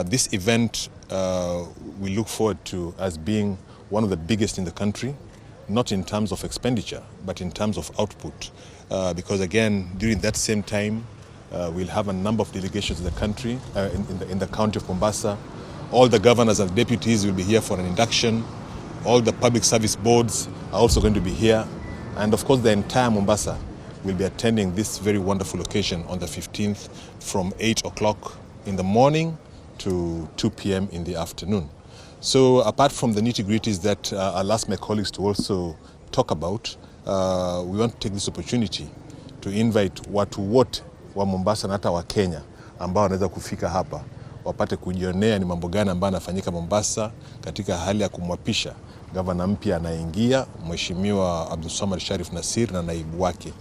This event we look forward to as being one of the biggest in the country, not in terms of expenditure, but in terms of output. Because again, during that same time, we'll have a number of delegations in the country, in the county of Mombasa. All the governors and deputies will be here for an induction. All the public service boards are also going to be here. And of course, the entire Mombasa will be attending this very wonderful occasion on the 15th from 8 o'clock in the morning to 2 p.m. in the afternoon. So apart from the nitty-gritties that I'll ask my colleagues to also talk about, we want to take this opportunity to invite watu wote wa Mombasa na hata wa Kenya ambao wanaweza kufika hapa wapate kujionea ni mambo gani ambayo yanafanyika Mombasa katika hali ya kumwapisha gavana mpya anayeingia, Mheshimiwa Abdulswamad Sharif Nassir na naibu wake.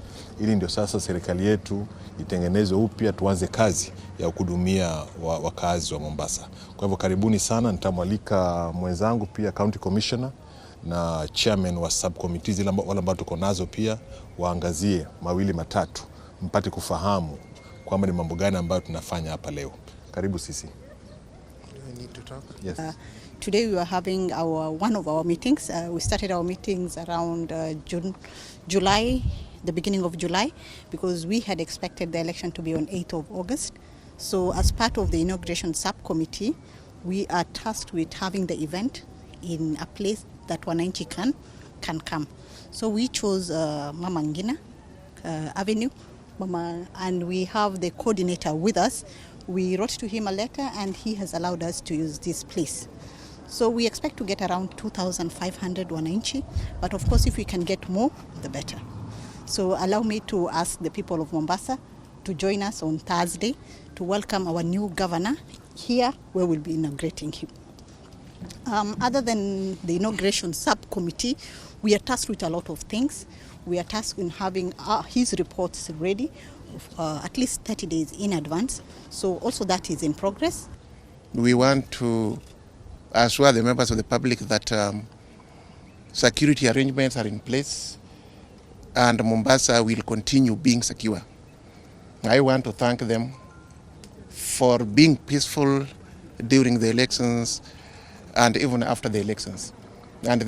Ili ndio sasa serikali yetu itengenezwe upya, tuanze kazi ya kuhudumia wakazi wa Mombasa. Kwa hivyo karibuni sana, nitamwalika mwenzangu pia County Commissioner na chairman wa subcommittees wale ambao tuko nazo pia waangazie mawili matatu mpate kufahamu kwamba ni mambo gani ambayo tunafanya hapa leo. Karibu sisi. We need to talk. Yes. Today we are having one of our meetings. We started our meetings around July, the beginning of July, because we had expected the election to be on 8th of August. So as part of the inauguration subcommittee, we are tasked with having the event in a place that wananchi can come. So we chose Mama Ngina Avenue, and we have the coordinator with us. We wrote to him a letter and he has allowed us to use this place. So we expect to get around 2,500 wananchi, but of course if we can get more, the better. So allow me to ask the people of Mombasa to join us on Thursday to welcome our new governor here, where we'll be inaugurating him. Other than the inauguration subcommittee, we are tasked with a lot of things. We are tasked in having his reports ready at least 30 days in advance. So also that is in progress. We want to assure the members of the public that security arrangements are in place and Mombasa will continue being secure. I want to thank them for being peaceful during the elections and even after the elections. And